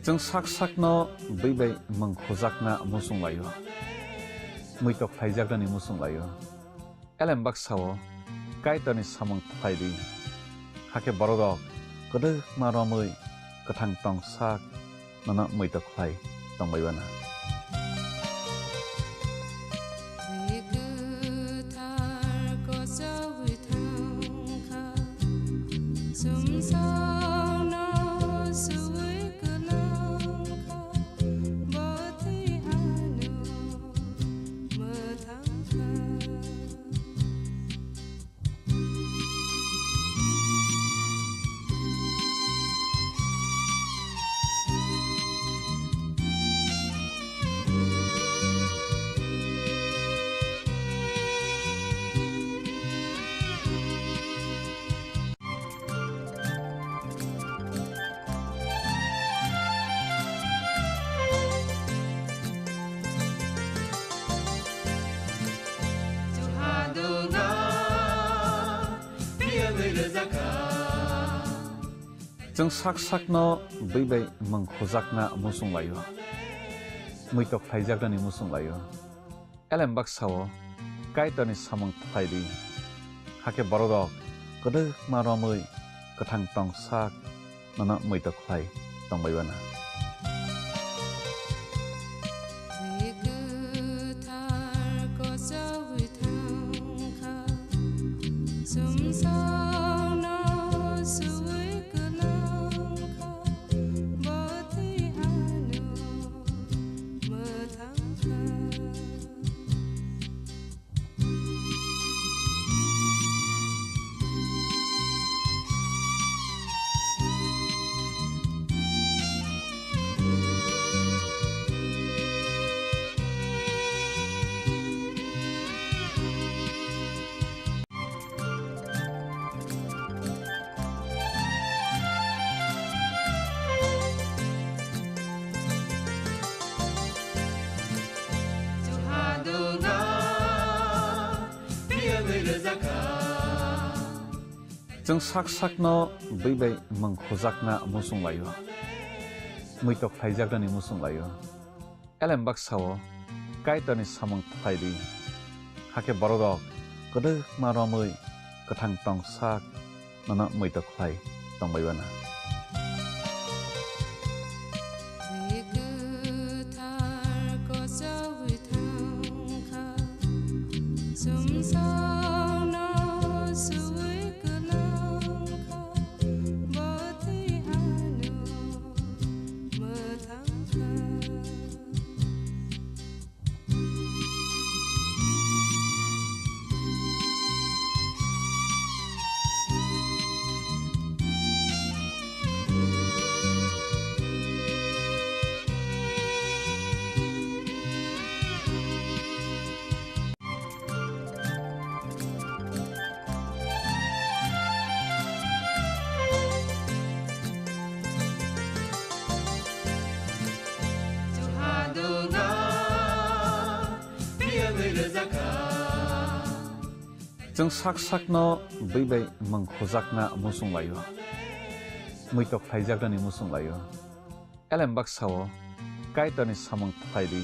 जों sak sakno beibai mangkhojakna musung layo muitok phaijaknani musung layo elem baksao kaitani samung phaidi hake borodok kodo maromui kathang tong sak nana muitok phai tongbaibana जों sak sakno beibai mangkhojakna musung layo muitok phaijaknani musung layo elem baksao kaitani samung phaidi hake borodok kodo maromui kathang tong sak nana muitok phai tongbaibana जों sak sakno beibai mangkhojakna musung layo muitok phaijaknani musung layo elem baksao kaitani samung phaidi hake borodok kodo maromui kathang tong sak nana muitok phai tongbaibana जों sak sakno beibai mangkhojakna musung layo muitok phaijaknani musung layo elem baksao kaitani samung phaidi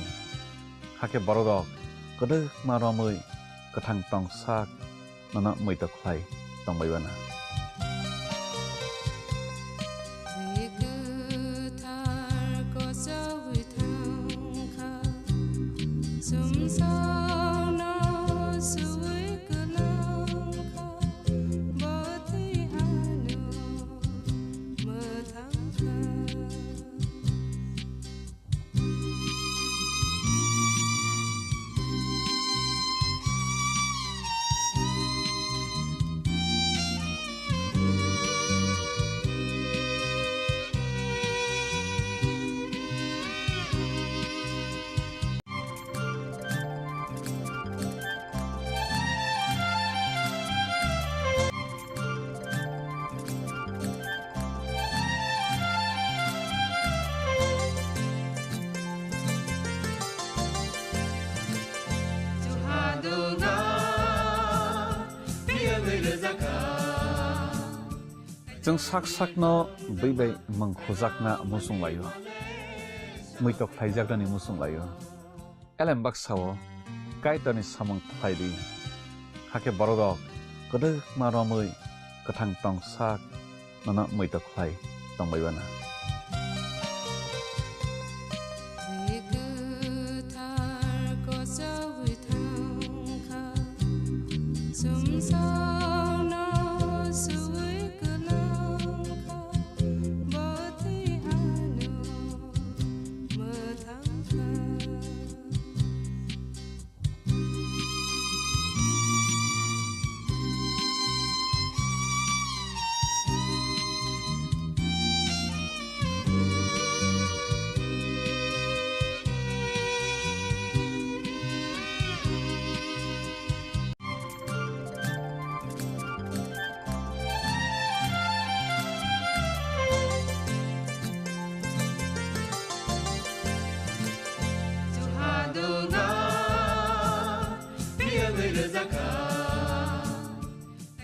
hake borodok kodo maromui kathang tong sak nana muitok phai tongbaibana जों sak sakno beibai mangkhojakna musung layo muitok phaijagrani musung layo elem baksao kaitoni samung phaidi hake borodok kodok maromui kathang tong sak nana muitok phai tongbaibana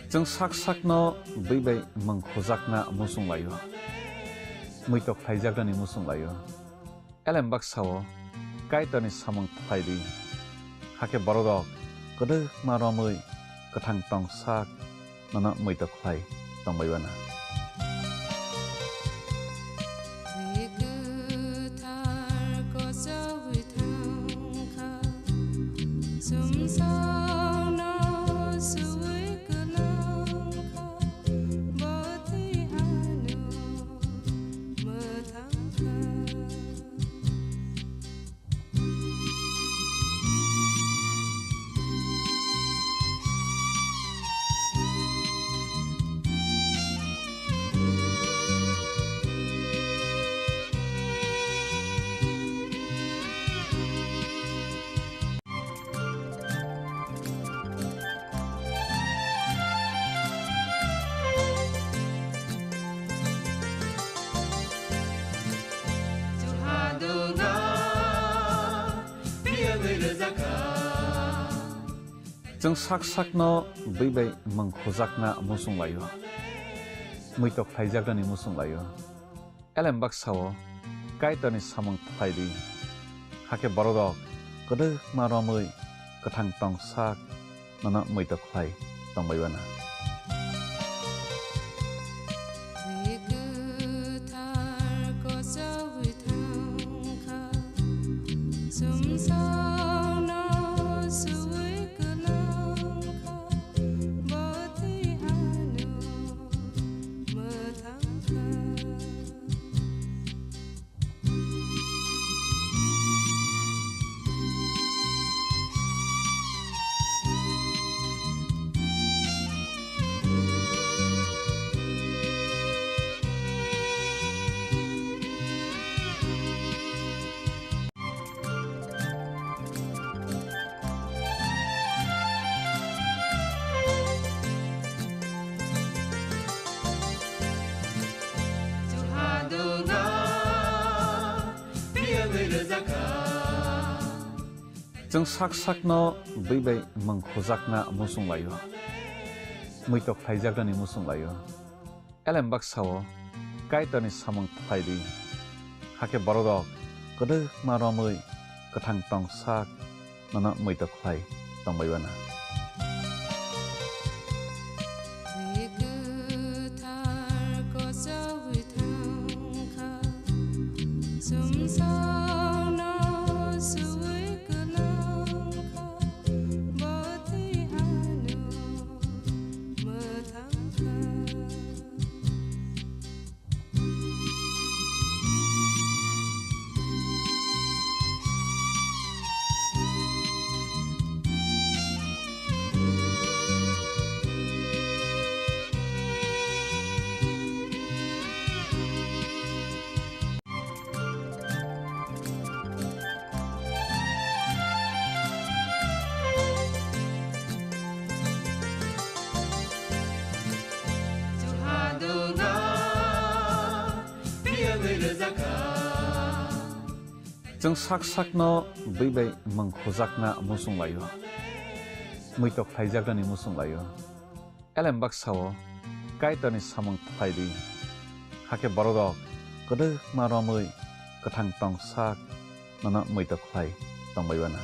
Jeng sak-sakno beibai mangkhojakna musung layo muitok phaijagrani musung layo elem baksao kaitoni samung phaidi hake borodok kodok maromui kathang tong sak nana muitok phai tongbaibana Jeng sak-sakno beibai mangkhojakna musung layo muitok phaijagrani musung layo elem baksao kaitoni samung phaidi hake borodok kodok maromui kathang tong sak nana muitok phai tongbaibana Jeng sak-sakno beibai mangkhojakna musung layo muitok phaijagrani musung layo elem baksao kaitoni samung phaidi hake borodok kodok maromui kathang tong sak nana muitok phai tongbaibana Jeng sak-sakno beibai mangkhojakna musung layo muitok phaijagrani musung layo elem baksao kaitoni samung phaidi hake borodok kodok maromui Katang tong sak nana mui tok khai tong bai bana.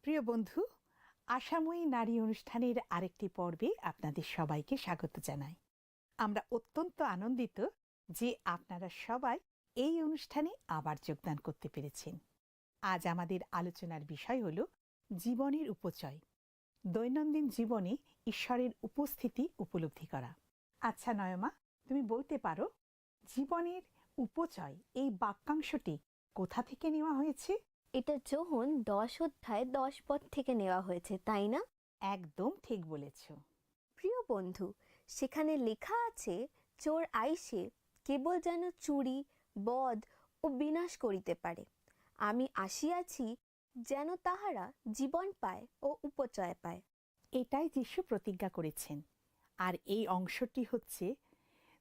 প্রিয় বন্ধু, আশাময়ী নারী অনুষ্ঠানের আরেকটি পর্বে আপনাদের সবাইকে স্বাগত জানাই। আমরা অত্যন্ত আনন্দিত যে আপনারা সবাই এই অনুষ্ঠানে আবার যোগদান করতে পেরেছেন। আজ আমাদের আলোচনার বিষয় হল জীবনের উপচয়, দৈনন্দিন জীবনে ঈশ্বরের উপস্থিতি উপলব্ধি করা। আচ্ছা নয়মা, তুমি বলতে পারো জীবনের উপচয় এই বাক্যাংশটি কোথা থেকে নেওয়া হয়েছে? এটা যোহন 10 অধ্যায় 10 পদ থেকে নেওয়া হয়েছে, তাই না? একদম ঠিক বলেছ। প্রিয় বন্ধু, সেখানে লেখা আছে, চোর আইসে কেবল যেন চুরি, বধ ও বিনাশ করিতে পারে। আমি আসিয়াছি যেন তাহারা জীবন পায় ও উপচয় পায়। এটাই যিশু প্রতিজ্ঞা করেছেন। আর এই অংশটি হচ্ছে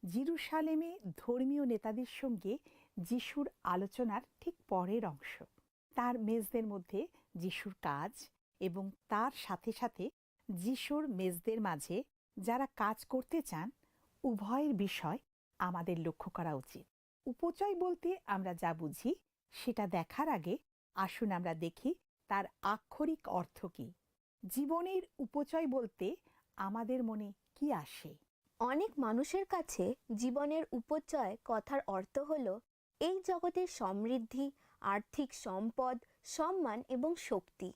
জেরুসালেমে ধর্মীয় নেতাদের সঙ্গে যিশুর আলোচনার ঠিক পরের অংশ। তার মেজদের মধ্যে যিশুর কাজ এবং তার সাথে সাথে যিশুর মেজদের মাঝে যারা কাজ করতে চান, উভয়ের বিষয় আমাদের লক্ষ্য করা উচিত। উপচয় বলতে আমরা যা বুঝি সেটা দেখার আগে আসুন আমরা দেখি তার আক্ষরিক অর্থ কী। জীবনের উপচয় বলতে আমাদের মনে কি আসে? অনেক মানুষের কাছে জীবনের উপচয় কথার অর্থ হলো এই জগতের সমৃদ্ধি, আর্থিক সম্পদ, সম্মান এবং শক্তি।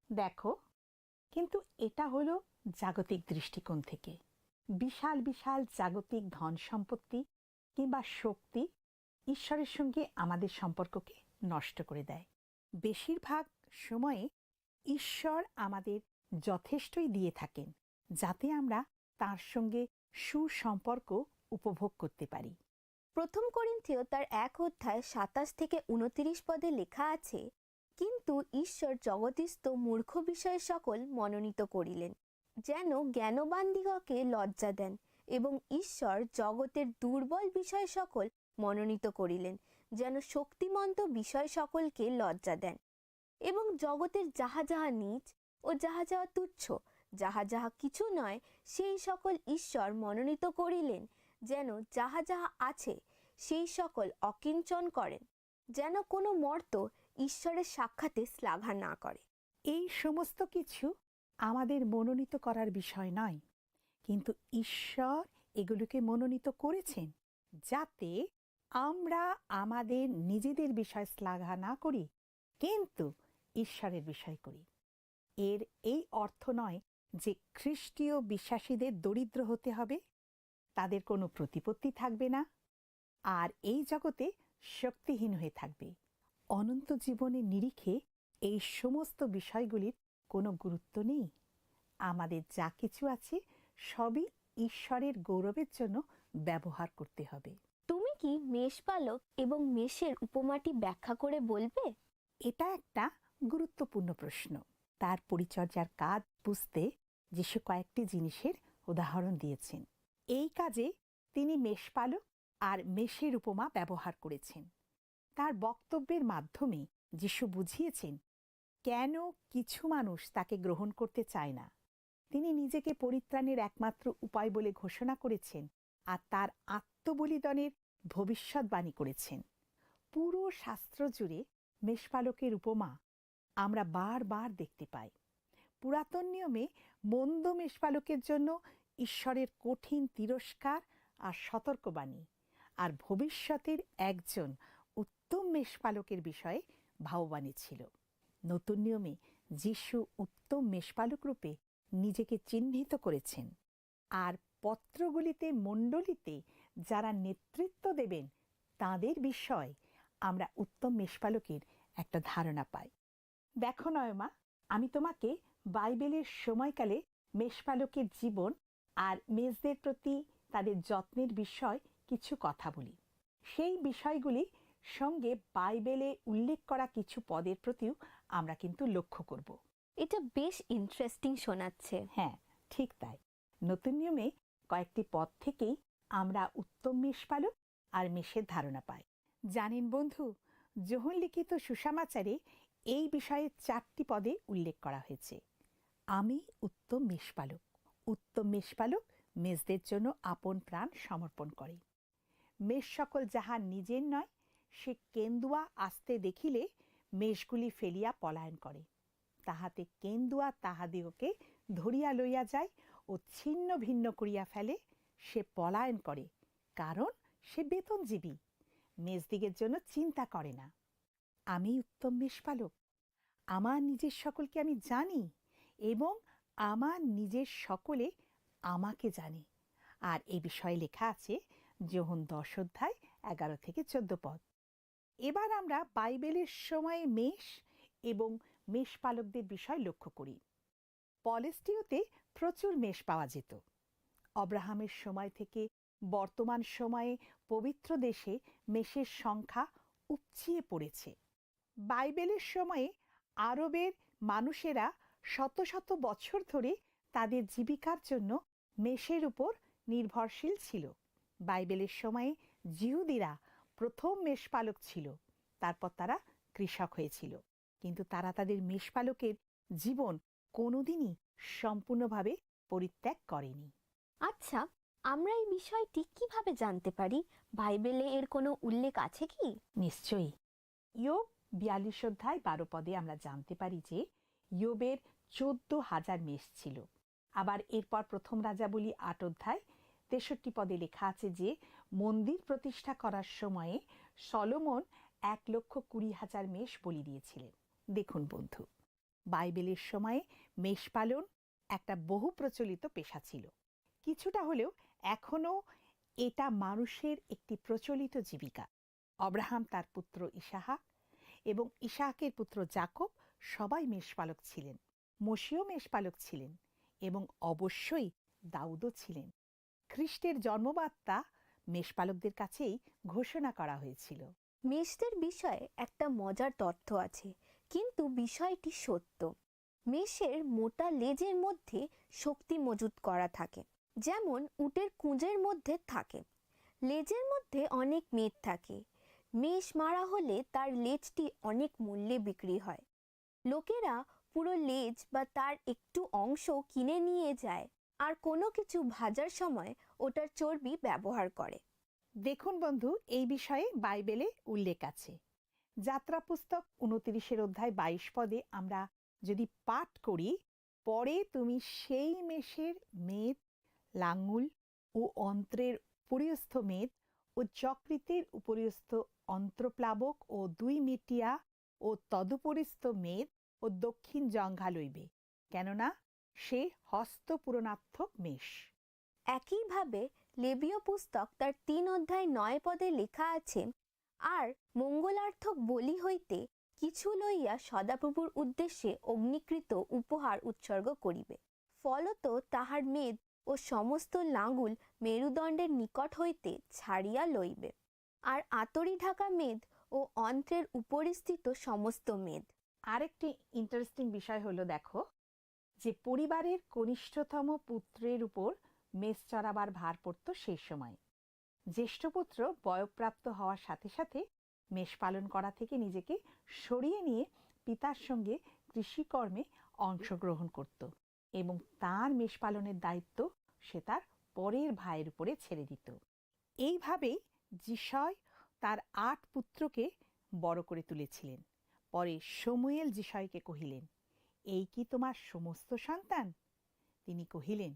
দেখো, কিন্তু এটা হলো জাগতিক দৃষ্টিকোণ থেকে। বিশাল বিশাল জাগতিক ধন সম্পত্তি কিংবা শক্তি ঈশ্বরের সঙ্গে আমাদের সম্পর্ককে নষ্ট করে দেয়। বেশিরভাগ সময়ে ঈশ্বর আমাদের যথেষ্টই দিয়ে থাকেন যাতে আমরা তার সঙ্গে সুসম্পর্ক উপভোগ করতে পারি। প্রথম করিন্থীয় তার 1 অধ্যায় 27 থেকে 29 পদে লেখা আছে, কিন্তু ঈশ্বর জগতিস্থ মূর্খ বিষয় সকল মনোনীত করিলেন, যেন জ্ঞানবানদিগকে লজ্জা দেন, এবং ঈশ্বর জগতের দুর্বল বিষয় সকল মনোনীত করিলেন, যেন শক্তিমন্ত বিষয় সকলকে লজ্জা দেন, এবং জগতের যাহা যাহা নীচ ও যাহা যাহা তুচ্ছ, যাহা যাহা কিছু নয়, সেই সকল ঈশ্বর মনোনীত করিলেন, যেন যাহা যাহা আছে সেই সকল অকিঞ্চন করেন, যেন কোনো মর্ত ঈশ্বরের সাক্ষাতে শ্লাঘা না করে। এই সমস্ত কিছু আমাদের মনোনীত করার বিষয় নয়, কিন্তু ঈশ্বর এগুলোকে মনোনীত করেছেন যাতে আমরা আমাদের নিজেদের বিষয় শ্লাঘা না করি, কিন্তু ঈশ্বরের বিষয় করি। এর এই অর্থ নয় যে খ্রিস্টীয় বিশ্বাসীদের দরিদ্র হতে হবে, তাদের কোনো প্রতিপত্তি থাকবে না, আর এই জগতে শক্তিহীন হয়ে থাকবে। অনন্ত জীবনের নিরিখে এই সমস্ত বিষয়গুলির কোনো গুরুত্ব নেই। আমাদের যা কিছু আছে সবই ঈশ্বরের গৌরবের জন্য ব্যবহার করতে হবে। তুমি কি মেষপালক এবং মেষের উপমাটি ব্যাখ্যা করে বলবে? এটা একটা গুরুত্বপূর্ণ প্রশ্ন। তার পরিচর্যার কাজ বুঝতে যিশু কয়েকটি জিনিসের উদাহরণ দিয়েছেন। এই কাজে তিনি মেষপালক আর মেষের উপমা ব্যবহার করেছেন। তার বক্তব্যের মাধ্যমে যিশু বুঝিয়েছেন কেন কিছু মানুষ তাকে গ্রহণ করতে চায় না। তিনি নিজেকে পরিত্রাণের একমাত্র উপায় বলে ঘোষণা করেছেন আর তার আত্মবলিদানের ভবিষ্যৎবাণী করেছেন। পুরো শাস্ত্র জুড়ে মেষপালকের উপমা আমরা বারবার দেখতে পাই। পুরাতন নিয়মে মন্দ মেষপালকের জন্য ঈশ্বরের কঠিন তিরস্কার আর সতর্কবাণী, আর ভবিষ্যতের একজন উত্তম মেষপালকের বিষয়ে ভাববাণী ছিল। নতুন নিয়মে যিশু উত্তম মেষপালক রূপে নিজেকে চিহ্নিত করেছেন, আর পত্রগুলিতে মণ্ডলীতে যারা নেতৃত্ব দেবেন তাদের বিষয় আমরা উত্তম মেষপালকের একটা ধারণা পাই। দেখো নয়মা, আমি তোমাকে বাইবেলের সময়কালে মেষপালকের জীবন আর মেষদের প্রতি তাদের যত্নের বিষয় কিছু কথা বলি। সেই বিষয়গুলি সঙ্গে বাইবেলে উল্লেখ করা কিছু পদের প্রতিও আমরা কিন্তু লক্ষ্য করব। এটা বেশ ইন্টারেস্টিং শোনাচ্ছে। হ্যাঁ, ঠিক তাই। নতুন নিয়মে কয়েকটি পদ থেকেই আমরা উত্তম মেষপালক আর মেষের ধারণা পাই। জানেন বন্ধু, যোহন লিখিত সুসমাচারে এই বিষয়ে 4টি পদে উল্লেখ করা হয়েছে। আমি উত্তম মেষপালক। উত্তম মেষপালক মেষদের জন্য আপন প্রাণ সমর্পণ করে। মেষ সকল যাহা নিজের নয়, সে কেন্দুয়া আসতে দেখিলে মেষগুলি ফেলিয়া পলায়ন করে, তাহাতে কেন্দুয়া তাহাদিগকে ধরিয়া লইয়া যায় ও ছিন্ন ভিন্ন করিয়া ফেলে। সে পলায়ন করে, কারণ সে বেতনজীবী, মেষদিগের জন্য চিন্তা করে না। আমি উত্তম মেষপালক, আমার নিজের সকলকে আমি জানি এবং আমার নিজের সকলে আমাকে জানে। আর এই বিষয়ে লেখা আছে যোহন 10 অধ্যায় 11 থেকে 14 পদ। এবার আমরা বাইবেলের সময়ে মেষ এবং মেষপালকদের বিষয় লক্ষ্য করি। পলেস্টিওতে প্রচুর মেষ পাওয়া যেত। অব্রাহামের সময় থেকে বর্তমান সময়ে পবিত্র দেশে মেষের সংখ্যা উপচিয়ে পড়েছে। বাইবেলের সময়ে আরবের মানুষেরা শত শত বছর ধরে তাদের জীবিকার জন্য মেষের উপর নির্ভরশীল ছিল। বাইবেলের সময়ে জিহুদিরা প্রথম মেষপালক ছিল, তারপর তারা কৃষক হয়েছিল, কিন্তু তারা তাদের মেষপালকের জীবন কোনোদিনই সম্পূর্ণভাবে পরিত্যাগ করেনি। আচ্ছা, আমরা এই বিষয়টি কিভাবে জানতে পারি? বাইবেলে এর কোনো উল্লেখ আছে কি? নিশ্চয়ই। ইয়োব 42 অধ্যায় 12 পদে আমরা জানতে পারি যে ইয়োবের 14,000 মেষ ছিল। আবার এরপর প্রথম রাজাবলী 8 অধ্যায় 63 পদে লেখা আছে যে মন্দির প্রতিষ্ঠা করার সময়ে সলোমন 1,20,000 মেষ বলি দিয়েছিলেন। দেখুন বন্ধু, বাইবেলের সময়ে মেষ পালন একটা বহু প্রচলিত পেশা ছিল। কিছুটা হলেও এখনো এটা মানুষের একটি প্রচলিত জীবিকা। অব্রাহাম, তার পুত্র ইসাহাক এবং ইসাহাকের পুত্র যাকব সবাই মেষপালক ছিলেন। মশিও মেষপালক ছিলেন এবং অবশ্যই দাউদও ছিলেন। খ্রিস্টের জন্মবার্তা মেষপালকদের কাছেই ঘোষণা করা হয়েছিল। মেষদের বিষয়ে একটা মজার তথ্য আছে, কিন্তু বিষয়টি সত্য। মেষের মোটা লেজের মধ্যে শক্তি মজুত করা থাকে, যেমন উটের কুঁজের মধ্যে থাকে। লেজের মধ্যে অনেক মেদ থাকে। মেষ মারা হলে তার লেজটি অনেক মূল্যে বিক্রি হয়। লোকেরা পুরো লেজ বা তার একটু অংশ কিনে নিয়ে যায় আর কোনো কিছু ভাজার সময় ওটার চর্বি ব্যবহার করে। দেখুন বন্ধু, এই বিষয়ে বাইবেলে উল্লেখ আছে। যাত্রা পুস্তক 29 অধ্যায় 22 পদে আমরা যদি পাঠ করি, পরে তুমি সেই মেষের মেদ, লাঙুল ও অন্ত্রের উপরিস্থ মেদ ও যকৃতের উপরিস্থ অন্ত্রপ্লাবক ও 2 মিটিয়া ও তদুপরিস্থ মেদ ও দক্ষিণ জঙ্ঘা লইবে, কেননা সে হস্তপূরণার্থক মেষ। একইভাবে লেবীয় পুস্তক তার 3 অধ্যায় 9 পদে লেখা আছে, আর মঙ্গলার্থক বলি হইতে কিছু লইয়া সদাপ্রভুর উদ্দেশ্যে অগ্নিকৃত উপহার উৎসর্গ করিবে। ফলত তাহার মেদ ও সমস্ত লাঙুল মেরুদণ্ডের নিকট হইতে ছাড়িয়া লইবে, আর আতরি ঢাকা মেদ ও অন্ত্রের উপরিস্থিত সমস্ত মেদ। আরেকটি ইন্টারেস্টিং বিষয় হলো, দেখো যে পরিবারের কনিষ্ঠতম পুত্রের উপর মেষ চড়াবার ভার পড়ত সেই সময়। জ্যেষ্ঠ পুত্র বয়ঃপ্রাপ্ত হওয়ার সাথে সাথে মেষ পালন করা থেকে নিজেকে সরিয়ে নিয়ে পিতার সঙ্গে কৃষিকর্মে অংশগ্রহণ করত এবং তার মেষ পালনের দায়িত্ব সে তার পরের ভাইয়ের উপরে ছেড়ে দিত। এইভাবেই যিশয় তার 8 পুত্রকে বড় করে তুলেছিলেন। পরে শমূয়েল যিশয়কে কহিলেন, এই কি তোমার সমস্ত সন্তান? তিনি কহিলেন,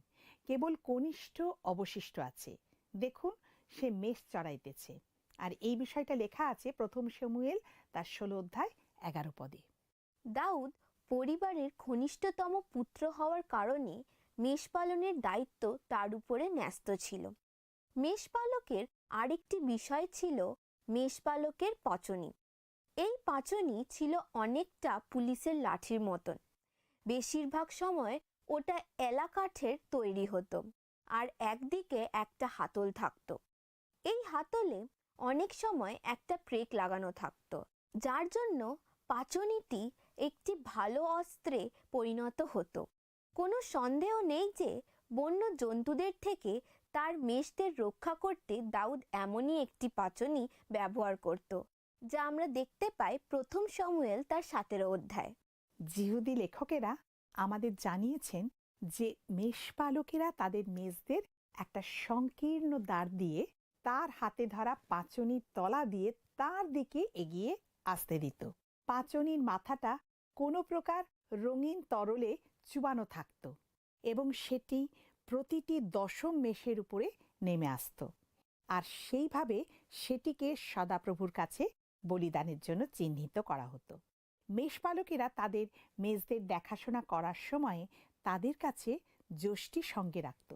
কেবল কনিষ্ঠ অবশিষ্ট আছে, দেখুন সে মেষ চড়াইতেছে। আর এই বিষয়টা লেখা আছে প্রথম শমূয়েল তার 16 অধ্যায় 11 পদে। দাউদ পরিবারের ঘনিষ্ঠতম পুত্র হওয়ার কারণে মেষপালনের দায়িত্ব তার উপরে ন্যস্ত ছিল। মেষপালকের আরেকটি বিষয় ছিল মেষপালকের পাঁচনি। এই পাঁচনি ছিল অনেকটা পুলিশের লাঠির মতন। বেশিরভাগ সময় ওটা এলা কাঠের তৈরি হতো, আর একদিকে একটা হাতল থাকতো। এই হাতলে অনেক সময় একটা প্রেক লাগানো থাকতো, যার জন্য পাঁচনিটি একটি ভালো অস্ত্রে পরিণত হতো। কোনো সন্দেহ নেই যে বন্য জন্তুদের থেকে তার মেষদের রক্ষা করতে দাউদ এমনই একটি পাঁচনি ব্যবহার করত, যা আমরা দেখতে পাই প্রথম শমূয়েল তার 17 অধ্যায়। জিহুদি লেখকেরা আমাদের জানিয়েছেন যে মেষপালকেরা তাদের মেষদের একটা সংকীর্ণ দাঁড় দিয়ে তার হাতে ধরা পাঁচনির তলা দিয়ে তার দিকে এগিয়ে আসতে দিত। পাঁচনির মাথাটা কোনো প্রকার রঙিন তরলে চুবানো থাকত এবং সেটি প্রতিটি দশম মেষের উপরে নেমে আসত, আর সেইভাবে সেটিকে সদাপ্রভুর কাছে বলিদানের জন্য চিহ্নিত করা হতো। মেষপালকেরা তাদের মেষদের দেখাশোনা করার সময় তাদের কাছে যষ্টি সঙ্গে রাখত।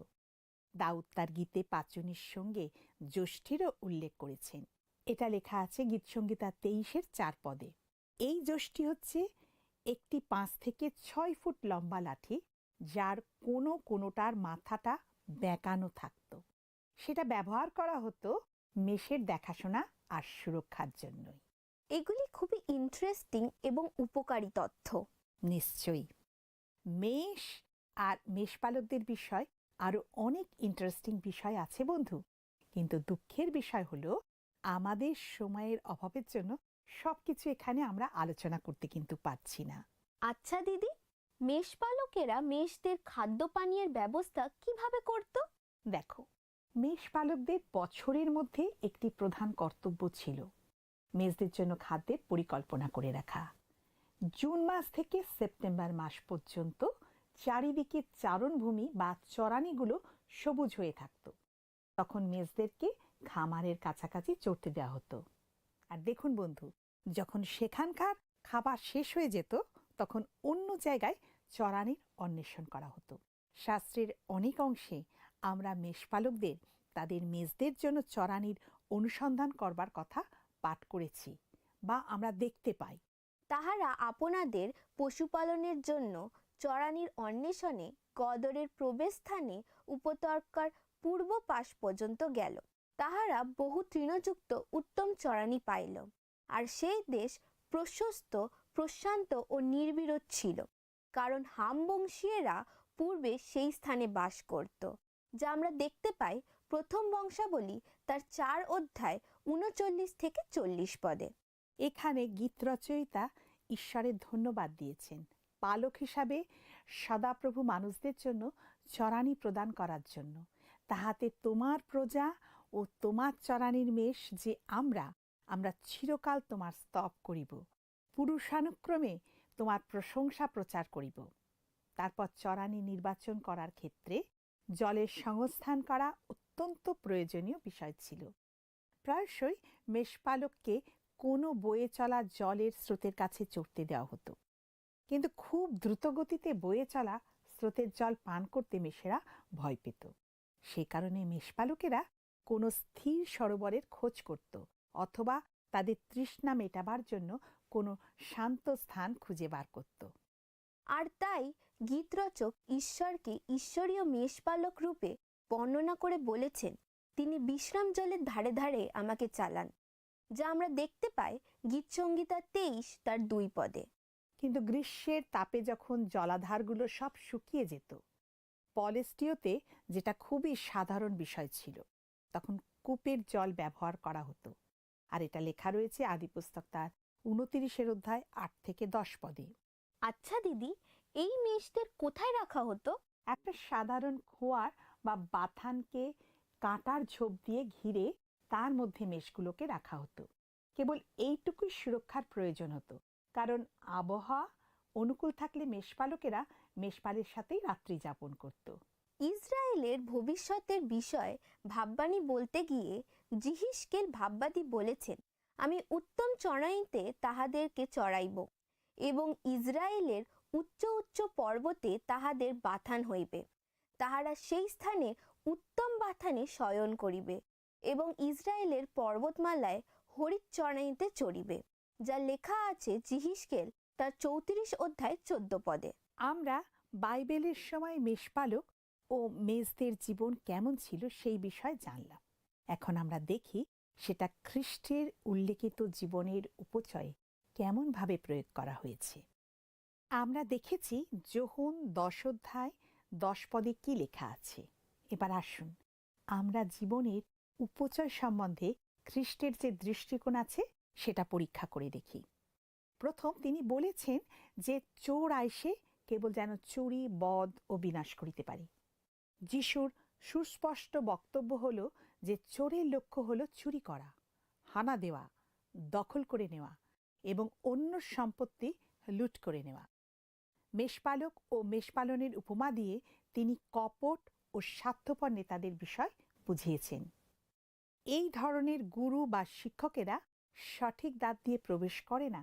দাউদ তার গীতে পাঁচনির সঙ্গে যষ্টিরও উল্লেখ করেছেন। এটা লেখা আছে গীতসংহিতা 23-4 পদে। এই যষ্টি হচ্ছে একটি 5 থেকে 6 ফুট লম্বা লাঠি, যার কোনোটার মাথাটা বেঁকানো থাকত। সেটা ব্যবহার করা হতো মেষের দেখাশোনা আর সুরক্ষার জন্যই। এগুলি খুবই ইন্টারেস্টিং এবং উপকারী তথ্য। নিশ্চয়ই। মেষ আর মেষপালকদের বিষয় আরো অনেক ইন্টারেস্টিং বিষয় আছে বন্ধু, কিন্তু দুঃখের বিষয় হলো আমাদের সময়ের অভাবের জন্য সবকিছু এখানে আমরা আলোচনা করতে কিন্তু পারছি না। আচ্ছা দিদি, মেষপালকেরা মেষদের খাদ্য পানীয়ের ব্যবস্থা কিভাবে করত? দেখো, মেষপালকদের বছরের মধ্যে একটি প্রধান কর্তব্য ছিল মেষদের জন্য খাদ্যের পরিকল্পনা করে রাখা। জুন মাস থেকে সেপ্টেম্বর মাস পর্যন্ত চারিদিকে চারণভূমি বা চরানিগুলো সবুজ হয়ে থাকত। তখন মেষদেরকে খামারের কাছাকাছি চড়তে দেওয়া হতো। আর দেখুন বন্ধু, যখন সেখানকার খাবার শেষ হয়ে যেত তখন অন্য জায়গায় চরানির অন্বেষণ করা হতো। শাস্ত্রের অনেক অংশে আমরা মেষপালকদের তাদের মেষদের জন্য চরানির অনুসন্ধান করবার কথা পাঠ করেছি বা আমরা দেখতে পাই। তাহারা আপনাদের পশুপালনের জন্য চরানির অন্বেষণে গদরের প্রবেশস্থানে উপত্যকার পূর্ব পাশ পর্যন্ত গেল। তাহারা বহু তৃণযুক্ত উত্তম চরানি পাইল, আর সেই দেশ প্রশস্ত, প্রশান্ত ও নির্বিরোধ ছিল, কারণ হাম বংশীয়রা পূর্বে সেই স্থানে বাস করত, যা আমরা দেখতে পাই প্রথম বংশাবলী তার 4 অধ্যায় 39-40 পদে। এখানে গীত রচয়িতা ঈশ্বরের ধন্যবাদ দিয়েছেন পালক হিসাবে সদাপ্রভু মানুষদের জন্য চরানি প্রদান করার জন্য, তাহাতে তোমার প্রজা ও তোমার চরানির মেষ যে আমরা চিরকাল তোমার স্তব করিব, পুরুষানুক্রমে তোমার প্রশংসা প্রচার করিব। তারপর চরানি নির্বাচন করার ক্ষেত্রে জলের সংস্থান করা অত্যন্ত প্রয়োজনীয় বিষয় ছিল। প্রায়শই মেষপালককে কোনো বয়ে চলা জলের স্রোতের কাছে চড়তে দেওয়া হতো, কিন্তু খুব দ্রুতগতিতে বয়ে চলা স্রোতের জল পান করতে মেষেরা ভয় পেত। সে কারণে মেষপালকেরা কোনো স্থির সরোবরের খোঁজ করত অথবা তাদের তৃষ্ণা মেটাবার জন্য কোনো শান্ত স্থান খুঁজে বার করত। আর তাই গীতরচক ঈশ্বরকে ঈশ্বরীয় মেষপালক রূপে বর্ণনা করে বলেছেন, তিনি বিশ্রাম জলের ধারে ধারে আমাকে চালান, যা আমরা দেখতে পাই গীতসংহিতা 23 তার 2 পদে। কিন্তু গ্রীষ্মের তাপে যখন জলাধারগুলো সব শুকিয়ে যেত, পলেস্টিওতে যেটা খুবই সাধারণ বিষয় ছিল, তখন কূপের জল ব্যবহার করা হতো। আর এটা লেখা রয়েছে আদিপুস্তক তার 29 অধ্যায় 8-10 পদে। আচ্ছা দিদি, এই মেষদের কোথায় রাখা হতো? একটা সাধারণ খোয়ার বা বাথানকে কাঁটার ঝোপ দিয়ে ঘিরে তার মধ্যে মেষগুলোকে রাখা হতো। কেবল এইটুকুই সুরক্ষার প্রয়োজন হতো, কারণ আবহাওয়া অনুকূল থাকলে মেষপালকেরা মেষপালের সাথেই রাত্রি যাপন করত। ইসরায়েলের ভবিষ্যতের বিষয়ে ভাববাণী বলতে গিয়ে জিহিশকেল ভাববাদী বলেছেন, আমি উত্তম চড়াইতে তাহাদেরকে চড়াইব এবং ইসরায়েলের উচ্চ উচ্চ পর্বতে তাহাদের বাথান হইবে। তাহারা সেই স্থানে উত্তম বাথানে শয়ন করিবে এবং ইসরায়েলের পর্বতমালায় হরিৎচরাইতে চড়িবে, যা লেখা আছে জিহিসকেল তার 34 অধ্যায় 14 পদে। আমরা বাইবেলের সময় মেষপালক ও মেজদের জীবন কেমন ছিল সেই বিষয়ে জানলাম। এখন আমরা দেখি সেটা খ্রিস্টের উল্লেখিত জীবনের উপচয়ে কেমনভাবে প্রয়োগ করা হয়েছে। আমরা দেখেছি যোহন 10 অধ্যায় 10 পদে কি লেখা আছে। এবার আসুন আমরা জীবনের উপচয় সম্বন্ধে খ্রিস্টের যে দৃষ্টিকোণ আছে সেটা পরীক্ষা করে দেখি। প্রথম তিনি বলেছেন যে চোর আইসে কেবল যেন চুরি, বধ ও বিনাশ করিতে পারে। যিশুর সুস্পষ্ট বক্তব্য হল যে চোরের লক্ষ্য হল চুরি করা, হানা দেওয়া, দখল করে নেওয়া এবং অন্য সম্পত্তি লুট করে নেওয়া। মেষপালক ও মেষপালনের উপমা দিয়ে তিনি কপট ও স্বার্থপর নেতাদের বিষয় বুঝিয়েছেন। এই ধরনের গুরু বা শিক্ষকেরা সঠিক দ্বার দিয়ে প্রবেশ করে না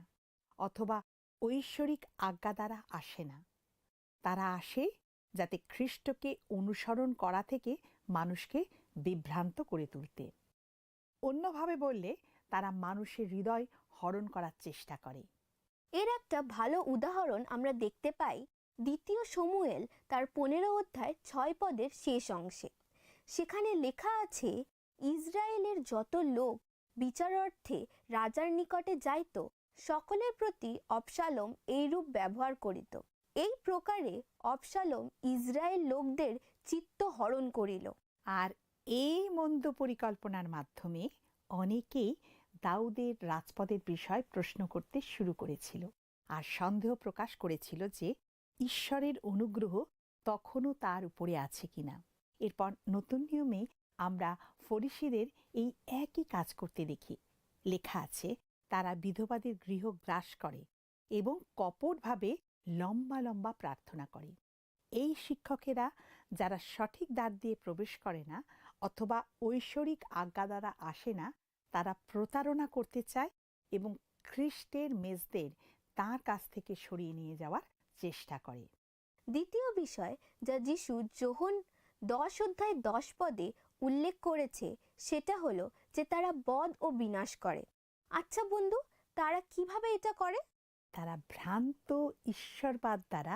অথবা ঐশ্বরিক আজ্ঞা দ্বারা আসে না। তারা আসে যাতে খ্রিস্টকে অনুসরণ করা থেকে মানুষকে বিভ্রান্ত করে তুলতে। অন্যভাবে বললে তারা মানুষের হৃদয় হরণ করার চেষ্টা করে। এর একটা ভালো উদাহরণ আমরা দেখতে পাই 2 শমূয়েল তার 15 অধ্যায় 6 পদের শেষ অংশে। সেখানে লেখা আছে, ইসরায়েলের যত লোক বিচারার্থে রাজার নিকটে যাইত সকলের প্রতি অবশালোম এইরূপ ব্যবহার করিত। এই প্রকারে অবশালোম ইসরায়েল লোকদের চিত্ত হরণ করিল। আর এই মন্দ পরিকল্পনার মাধ্যমে অনেকেই দাউদের রাজপদের বিষয় প্রশ্ন করতে শুরু করেছিল আর সন্দেহ প্রকাশ করেছিল যে ঈশ্বরের অনুগ্রহ তখনও তার উপরে আছে কিনা। এরপর নতুন নিয়মে আমরা ফরিসীদের এই একই কাজ করতে দেখি। লেখা আছে তারা বিধবাদের গৃহ গ্রাস করে এবং কপটভাবে লম্বা লম্বা প্রার্থনা করে। এই শিক্ষকেরা যারা সঠিক দ্বার দিয়ে প্রবেশ করে না অথবা ঐশ্বরিক আজ্ঞা দ্বারা আসে না, তারা প্রতারণা করতে চায় এবং খ্রিস্টের মেজদের তাঁর কাছ থেকে সরিয়ে নিয়ে যাওয়ার চেষ্টা করে। দ্বিতীয় বিষয় যা যিশু যোহন 10 অধ্যায় 10 পদে উল্লেখ করেছে সেটা হলো যে তারা বধ ও বিনাশ করে। আচ্ছা বন্ধু, তারা কিভাবে এটা করে? তারা ভ্রান্ত ঈশ্বরবাদ দ্বারা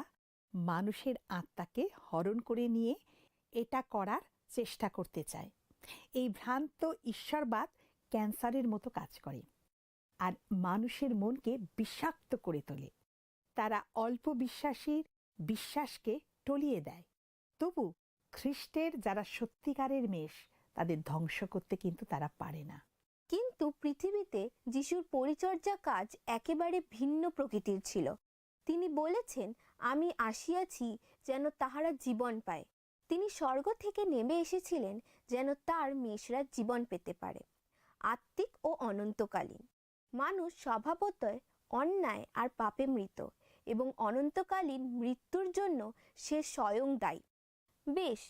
মানুষের আত্মাকে হরণ করে নিয়ে এটা করার চেষ্টা করতে চায়। এই ভ্রান্ত ঈশ্বরবাদ ক্যান্সারের মতো কাজ করে আর মানুষের মনকে বিষাক্ত করে তোলে। তারা অল্প বিশ্বাসীর বিশ্বাসকে টলিয়ে দেয়। তবু খ্রিস্টের যারা সত্যিকারের মেষ তাদের ধ্বংস করতে কিন্তু তারা পারে না। কিন্তু পৃথিবীতে যিশুর পরিচর্যা কাজ একেবারে ভিন্ন প্রকৃতির ছিল। তিনি বলেছেন, আমি আসিয়াছি যেন তাহারা জীবন পায়। তিনি স্বর্গ থেকে নেমে এসেছিলেন যেন তার মেষরা জীবন পেতে পারে, আত্মিক ও অনন্তকালীন। মানুষ স্বভাবতই অন্যায় আর পাপে মৃত এবং অনন্তকালীন মৃত্যুর জন্য সে স্বয়ং দায়ী। বেশ,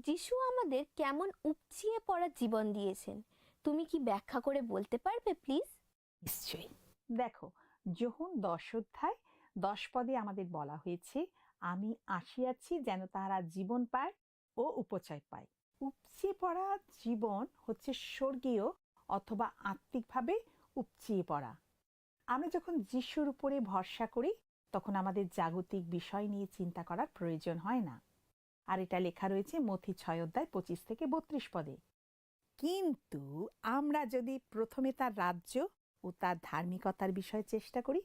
যিশু আমাদের কেমন উপচিয়ে পড়া জীবন দিয়েছেন তুমি কি ব্যাখ্যা করে বলতে পারবে প্লিজ? নিশ্চয়ই। দেখো, যোহন 10 অধ্যায় 10 পদে আমাদের বলা হয়েছে, আমি আসিয়াছি যেন তাহারা জীবন পায় ও উপচয় পায়। উপচিয়ে পড়া জীবন হচ্ছে স্বর্গীয় অথবা আত্মিকভাবে উপচিয়ে পড়া। আমরা যখন যিশুর উপরে ভরসা করি তখন আমাদের জাগতিক বিষয় নিয়ে চিন্তা করার প্রয়োজন হয় না। আর এটা লেখা রয়েছে মথি 6 অধ্যায় 25 থেকে 32 পদে। কিন্তু আমরা যদি প্রথমে তার রাজ্য ও তার ধার্মিকতার বিষয়ে চেষ্টা করি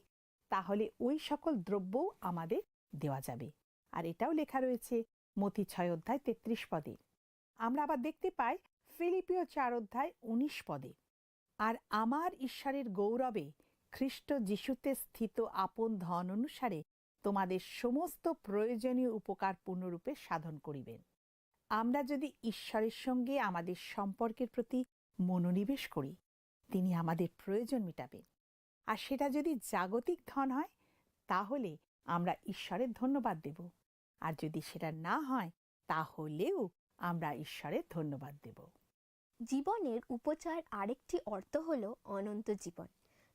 তাহলে ওই সকল দ্রব্যও আমাদের দেওয়া যাবে। আর এটাও লেখা রয়েছে মথি 6 অধ্যায় 33 পদে। আমরা আবার দেখতে পাই ফিলিপিও 4 অধ্যায় 19 পদে, আর আমার ঈশ্বরের গৌরবে খ্রিস্ট যিশুতে স্থিত আপন ধন অনুসারে তোমাদের সমস্ত প্রয়োজনীয় উপকার পূর্ণরূপে সাধন করিবেন। আমরা যদি ঈশ্বরের সঙ্গে আমাদের সম্পর্কের প্রতি মনোনিবেশ করি, তিনি আমাদের প্রয়োজন মেটাবেন। আর সেটা যদি জাগতিক ধন হয় তাহলে আমরা ঈশ্বরের ধন্যবাদ দেব, আর যদি সেটা না হয় তাহলেও আমরা ঈশ্বরের ধন্যবাদ দেব। জীবনের উপচয়ের আরেকটি অর্থ হলো অনন্ত জীবন।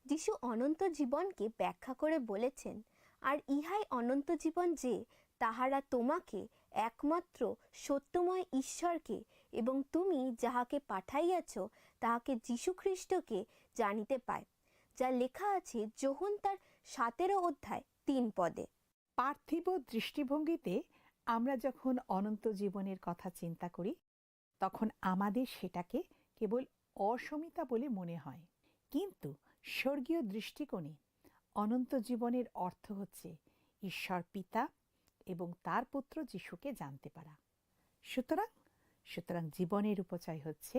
যিশু অনন্ত জীবনকে ব্যাখ্যা করে বলেছেন, আর ইহাই অনন্ত জীবন যে তাহারা তোমাকে একমাত্র সত্যময় ঈশ্বরকে এবং তুমি যাহাকে পাঠাইয়াছ তাহাকে যীশুখ্রিস্টকে জানিতে পায়, যা লেখা আছে যোহন তার 17 অধ্যায় 3 পদে। পার্থিব দৃষ্টিভঙ্গিতে আমরা যখন অনন্ত জীবনের কথা চিন্তা করি তখন আমাদের সেটাকে কেবল অসমিতা বলে মনে হয়, কিন্তু স্বর্গীয় দৃষ্টিকোণে অনন্ত জীবনের অর্থ হচ্ছে ঈশ্বর পিতা এবং তার পুত্র যিশুকে জানতে পারা। সুতরাং জীবনের উপচয় হচ্ছে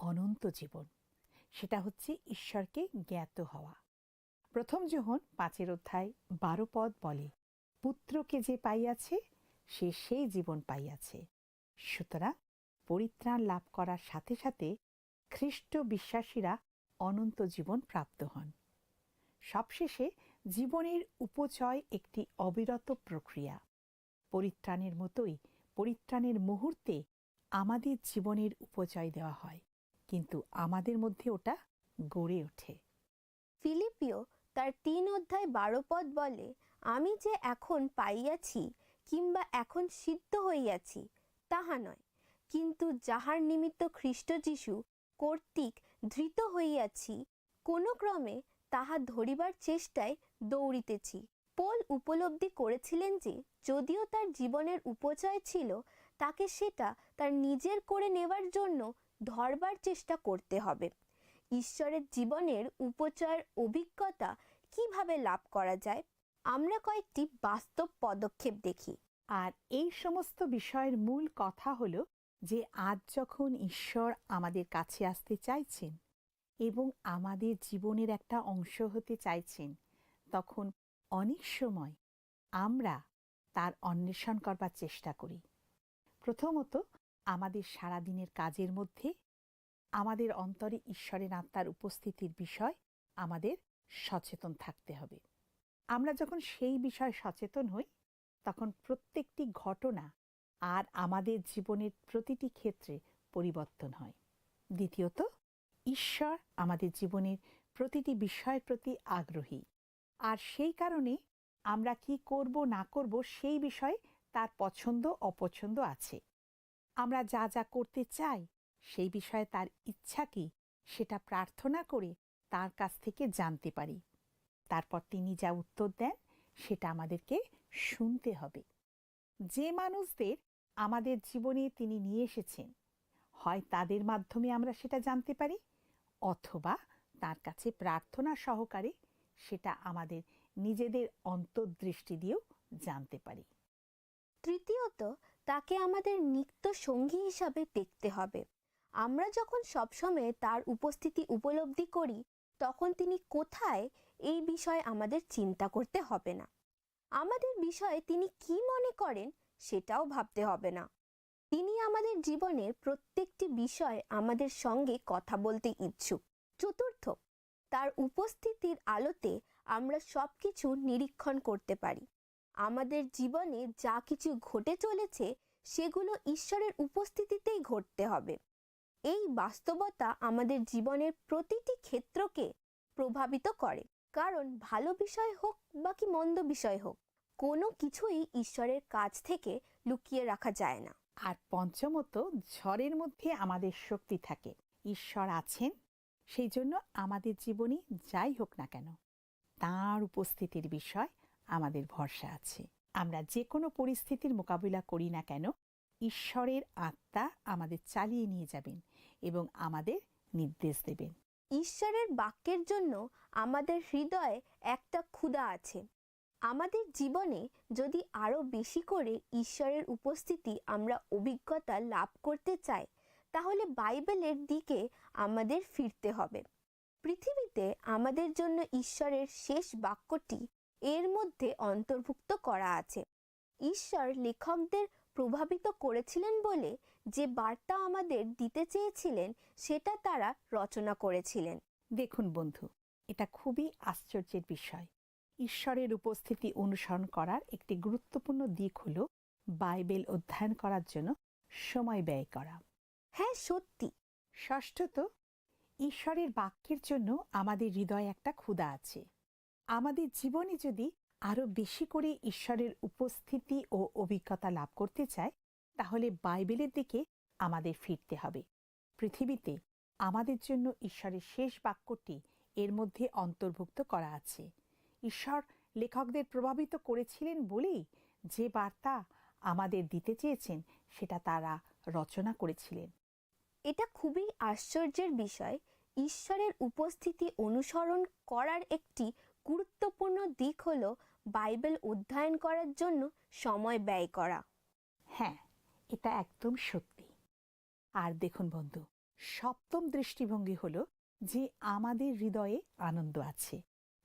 অনন্ত জীবন, সেটা হচ্ছে ঈশ্বরকে জ্ঞাত হওয়া। প্রথম যোহন 5 অধ্যায় 12 বলে, পুত্রকে যে পাইয়াছে সে সেই জীবন পাইয়াছে। সুতরাং পরিত্রাণ লাভ করার সাথে সাথে খ্রিস্ট বিশ্বাসীরা অনন্ত জীবন প্রাপ্ত হন। সবশেষে জীবনের উপচয় একটি অবিরত প্রক্রিয়া। পরিত্রাণের মতোই পরিত্রাণের মুহূর্তে আমাদের জীবনের উপচয় দেওয়া হয়, কিন্তু আমাদের মধ্যে ওটা গড়ে ওঠে। ফিলিপিও তার 3 অধ্যায় 12 বলে, আমি যে এখন পাইয়াছি কিংবা এখন সিদ্ধ হইয়াছি তাহা নয়, কিন্তু যাহার নিমিত্ত খ্রিস্ট যিশু কর্তৃক ধৃত হইয়াছি, কোনো ক্রমে তাহা ধরিবার চেষ্টায় দৌড়িতেছি। পোল উপলব্ধি করেছিলেন যে যদিও তার জীবনের উপচয় ছিল, তাকে সেটা তার নিজের করে নেবার জন্য ধরবার চেষ্টা করতে হবে। ঈশ্বরের জীবনের উপচয়ের অভিজ্ঞতা কিভাবে লাভ করা যায়, আমরা কয়েকটি বাস্তব পদক্ষেপ দেখি। আর এই সমস্ত বিষয়ের মূল কথা হলো যে আজ যখন ঈশ্বর আমাদের কাছে আসতে চাইছেন এবং আমাদের জীবনের একটা অংশ হতে চাইছেন, তখন অনেক সময় আমরা তার অন্বেষণ করবার চেষ্টা করি। প্রথমত, আমাদের সারাদিনের কাজের মধ্যে আমাদের অন্তরে ঈশ্বরের আত্মার উপস্থিতির বিষয় আমাদের সচেতন থাকতে হবে। আমরা যখন সেই বিষয়ে সচেতন হই তখন প্রত্যেকটি ঘটনা আর আমাদের জীবনের প্রতিটি ক্ষেত্রে পরিবর্তন হয়। দ্বিতীয়ত, ঈশ্বর আমাদের জীবনের প্রতিটি বিষয়ের প্রতি আগ্রহী, আর সেই কারণে আমরা কি করব না করব সেই বিষয়ে তার পছন্দ অপছন্দ আছে। আমরা যা যা করতে চাই সেই বিষয়ে তার ইচ্ছা কি সেটা প্রার্থনা করে তার কাছ থেকে জানতে পারি। তারপর তিনি যা উত্তর দেন সেটা আমাদেরকে শুনতে হবে। যে মানুষদের আমাদের জীবনে তিনি নিয়ে এসেছেন, হয় তাদের মাধ্যমে আমরা সেটা জানতে পারি, অথবা তার কাছে প্রার্থনা সহকারে সেটা আমাদের নিজেদের অন্তর্দৃষ্টি দিয়েও জানতে পারি। তৃতীয়ত, তাকে আমাদের নিত্য সঙ্গী হিসাবে দেখতে হবে। আমরা যখন সবসময় তার উপস্থিতি উপলব্ধি করি, তখন তিনি কোথায় এই বিষয়ে আমাদের চিন্তা করতে হবে না। আমাদের বিষয়ে তিনি কি মনে করেন সেটাও ভাবতে হবে না। তিনি আমাদের জীবনের প্রত্যেকটি বিষয়ে আমাদের সঙ্গে কথা বলতে ইচ্ছুক। চতুর্থ, তার উপস্থিতির আলোতে আমরা সবকিছু নিরীক্ষণ করতে পারি। আমাদের জীবনে যা কিছু ঘটে চলেছে সেগুলো ঈশ্বরের উপস্থিতিতেই ঘটতে হবে। এই বাস্তবতা আমাদের জীবনের প্রতিটি ক্ষেত্রকে প্রভাবিত করে, কারণ ভালো বিষয় হোক বা কি মন্দ বিষয় হোক, কোনো কিছুই ঈশ্বরের কাছ থেকে লুকিয়ে রাখা যায় না। আর পঞ্চমত, ঝড়ের মধ্যে আমাদের শক্তি থাকে। ঈশ্বর আছেন, সেই জন্য আমাদের জীবনে যাই হোক না কেন তাঁর উপস্থিতির বিষয় আমাদের ভরসা আছে। আমরা যে কোনো পরিস্থিতির মোকাবিলা করি না কেন, ঈশ্বরের আত্মা আমাদের চালিয়ে নিয়ে যাবেন এবং আমাদের নির্দেশ দেবেন। ঈশ্বরের বাক্যের জন্য আমাদের হৃদয়ে একটা ক্ষুধা আছে। আমাদের জীবনে যদি আরো বেশি করে ঈশ্বরের উপস্থিতি আমরা অভিজ্ঞতা লাভ করতে চাই, তাহলে বাইবেলের দিকে আমাদের ফিরতে হবে। পৃথিবীতে আমাদের জন্য ঈশ্বরের শেষ বাক্যটি এর মধ্যে অন্তর্ভুক্ত করা আছে। ঈশ্বর লেখকদের প্রভাবিত করেছিলেন বলে যে বার্তা আমাদের দিতে চেয়েছিলেন সেটা তারা রচনা করেছিলেন। দেখুন বন্ধু, এটা খুবই আশ্চর্যের বিষয়। ঈশ্বরের উপস্থিতি অনুসরণ করার একটি গুরুত্বপূর্ণ দিক হলো বাইবেল অধ্যয়ন করার জন্য সময় ব্যয় করা। হ্যাঁ, সত্যি। ষষ্ঠত, ঈশ্বরের বাক্যের জন্য আমাদের হৃদয়ে একটা ক্ষুধা আছে। আমাদের জীবনে যদি আরো বেশি করে ঈশ্বরের উপস্থিতি ও অভিজ্ঞতা লাভ করতে চায়, তাহলে বাইবেলের দিকে আমাদের ফিরতে হবে। পৃথিবীতে আমাদের জন্য ঈশ্বরের শেষ বাক্যটি এর মধ্যে অন্তর্ভুক্ত করা আছে। ঈশ্বর লেখকদের প্রভাবিত করেছিলেন বলেই যে বার্তা আমাদের দিতে চেয়েছেন সেটা তারা রচনা করেছিলেন। এটা খুবই আশ্চর্যের বিষয়। ঈশ্বরের উপস্থিতি অনুসরণ করার একটি গুরুত্বপূর্ণ দিক হলো বাইবেল অধ্যয়ন করার জন্য সময় ব্যয় করা। হ্যাঁ, এটা একদম সত্যি। আর দেখুন বন্ধু, সপ্তম দৃষ্টিভঙ্গি হলো যে আমাদের হৃদয়ে আনন্দ আছে।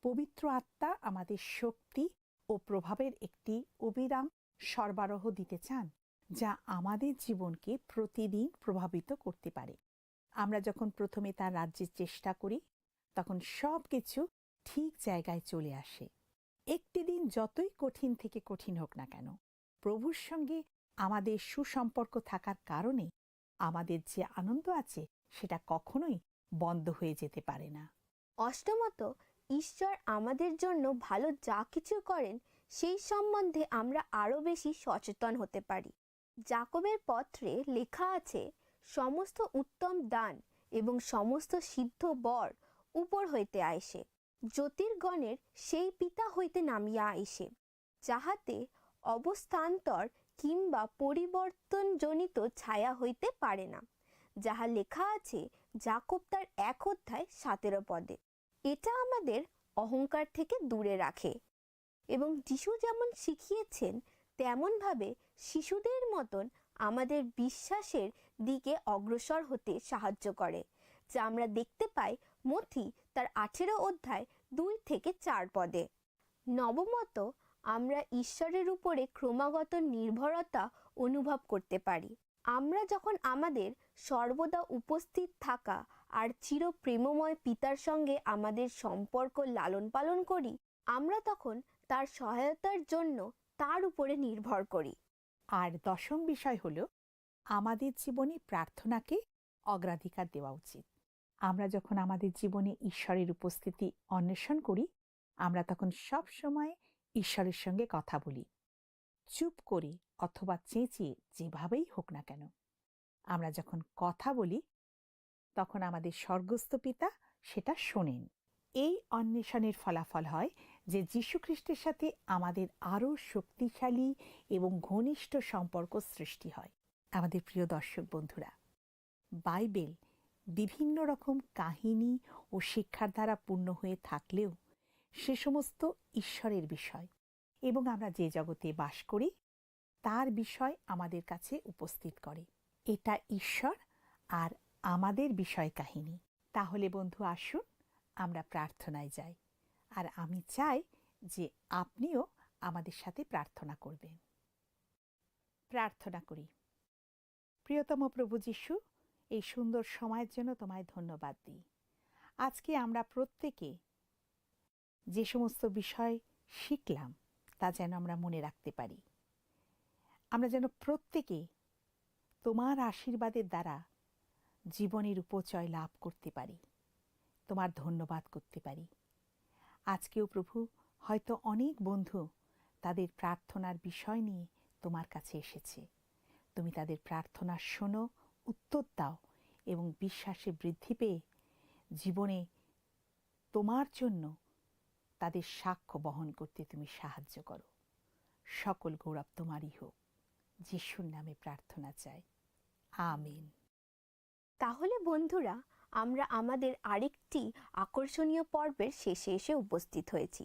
পবিত্র আত্মা আমাদের শক্তি ও প্রভাবের একটি অবিরাম সরবরাহ দিতে চান, যা আমাদের জীবনকে প্রতিদিন প্রভাবিত করতে পারে। আমরা যখন প্রথমে তার রাজ্যের চেষ্টা করি, তখন সব কিছু ঠিক জায়গায় চলে আসে। একটি দিন যতই কঠিন থেকে কঠিন হোক না কেন, প্রভুর সঙ্গে আমাদের সুসম্পর্ক থাকার কারণে আমাদের যে আনন্দ আছে সেটা কখনোই বন্ধ হয়ে যেতে পারে না। অষ্টমত, ঈশ্বর আমাদের জন্য ভালো যা কিছু করেন সেই সম্বন্ধে আমরা আরও বেশি সচেতন হতে পারি। যাকবের পত্রে লেখা আছে, সমস্ত উত্তম দান এবং সমস্ত সিদ্ধ বর উপর হইতে আইসে, জ্যোতির্গণের সেই পিতা হইতে নামিয়া আইসে, যাহাতে অবস্থান্তর কিংবা পরিবর্তনজনিত ছায়া হইতে পারে না, যাহা লেখা আছে যাকব তার 1:17 এটা আমাদের অহংকার থেকে দূরে রাখে এবং যিশু যেমন শিখিয়েছেন তেমনভাবে শিশুদের মতন আমাদের বিশ্বাসের দিকে অগ্রসর হতে সাহায্য করে, যা আমরা দেখতে পাই মথি তার 18:2-4 নবমত, আমরা ঈশ্বরের উপরে ক্রমাগত নির্ভরতা অনুভব করতে পারি। আমরা যখন আমাদের সর্বদা উপস্থিত থাকা আর চির প্রেমময় পিতার সঙ্গে আমাদের সম্পর্ক লালন পালন করি, আমরা তখন তার সহায়তার জন্য তার উপরে নির্ভর করি। আর দশম বিষয় হলো, আমাদের জীবনে প্রার্থনাকে অগ্রাধিকার দেওয়া উচিত। আমরা যখন আমাদের জীবনে ঈশ্বরের উপস্থিতি অন্বেষণ করি, আমরা তখন সব সময় ঈশ্বরের সঙ্গে কথা বলি, চুপ করে অথবা চেঁচিয়ে, যেভাবেই হোক না কেন। আমরা যখন কথা বলি তখন আমাদের স্বর্গস্থ পিতা সেটা শোনেন। এই অন্বেষণের ফলাফল হয় যে যীশুখ্রিস্টের সাথে আমাদের আরও শক্তিশালী এবং ঘনিষ্ঠ সম্পর্ক সৃষ্টি হয়। আমাদের প্রিয় দর্শক বন্ধুরা, বাইবেল বিভিন্ন রকম কাহিনী ও শিক্ষার দ্বারা পূর্ণ হয়ে থাকলেও সে সমস্ত ঈশ্বরের বিষয় এবং আমরা যে জগতে বাস করি তার বিষয় আমাদের কাছে উপস্থিত করে। এটা ঈশ্বর আর আমাদের বিষয় কাহিনী। তাহলে বন্ধু, আসুন আমরা প্রার্থনায় যাই। আর আমি চাই যে আপনিও আমাদের সাথে প্রার্থনা করবেন। প্রার্থনা করি। প্রিয়তম প্রভু যীশু, এই সুন্দর সময়ের জন্য তোমায় ধন্যবাদ দিই। আজকে আমরা প্রত্যেকে যে সমস্ত বিষয় শিখলাম তা যেন আমরা মনে রাখতে পারি। আমরা যেন প্রত্যেকে তোমার আশীর্বাদের দ্বারা জীবনের উপচয় লাভ করতে পারি, তোমার ধন্যবাদ করতে পারি। আজকেও প্রভু, হয়তো অনেক বন্ধু তাদের প্রার্থনার বিষয় নিয়ে তোমার কাছে এসেছে। তুমি তাদের প্রার্থনা শোনো, উত্তর দাও এবং বিশ্বাসে বৃদ্ধি পেয়ে জীবনে তোমার জন্য তাদের সাক্ষ্য বহন করতে তুমি সাহায্য করো। সকল গৌরব তোমারই হোক। যিশুর নামে প্রার্থনা চাই, আমিন। তাহলে বন্ধুরা, আমরা আমাদের আরেকটি আকর্ষণীয় পর্বের শেষে এসে উপস্থিত হয়েছি।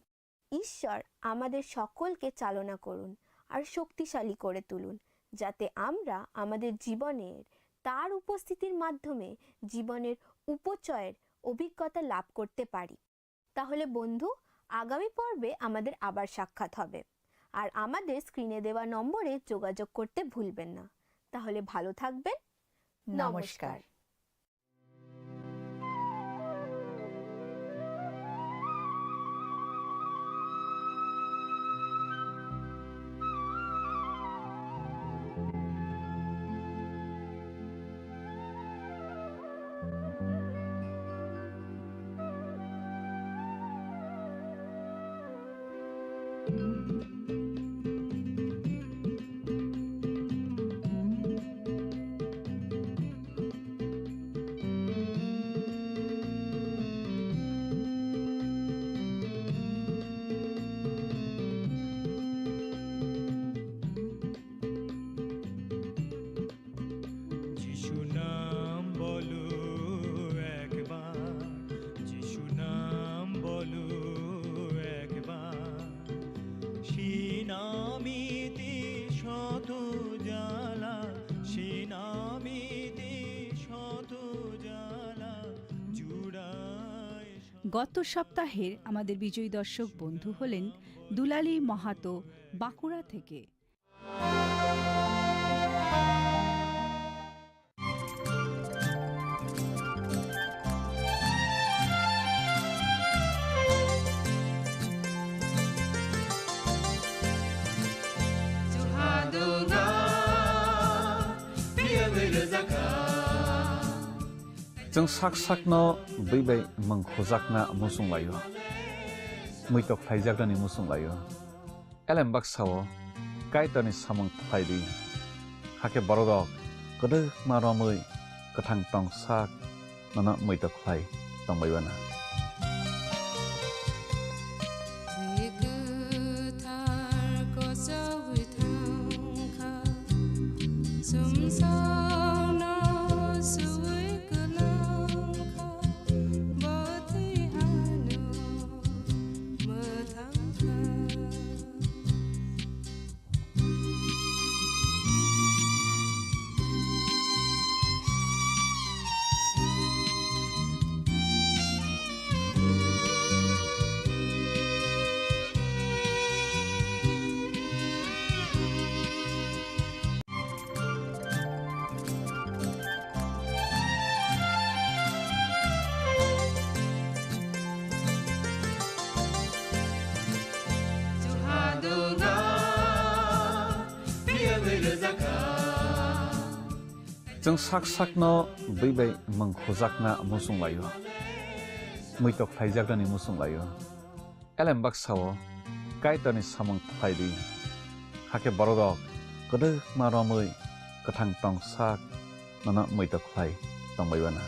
ঈশ্বর আমাদের সকলকে চালনা করুন আর শক্তিশালী করে তুলুন, যাতে আমরা আমাদের জীবনের তার উপস্থিতির মাধ্যমে জীবনের উপচয়ের অভিজ্ঞতা লাভ করতে পারি। তাহলে বন্ধু, আগামী পর্বে আমাদের আবার সাক্ষাৎ হবে। আর আমাদের স্ক্রিনে দেওয়া নম্বরে যোগাযোগ করতে ভুলবেন না। তাহলে ভালো থাকবেন। নমস্কার। গত সপ্তাহের আমাদের বিজয়ী দর্শক বন্ধু হলেন দুলালী মাহাতো বাঁকুড়া থেকে। जों sak sakno beibai mangkhojakna musung layo muitok phaijaknani musung layo elembak sao kaitani samang phaidi hake borodok kodok maromui kathang tong sak nana muitok phai tongbaibana जों sak sakno beibai mangkhojakna musung layo muitok phaijaknani musung layo elembak sao kaitani samang phaidi hake borodok kodok maromui kathang tong sak nana muitok phai tongbaibana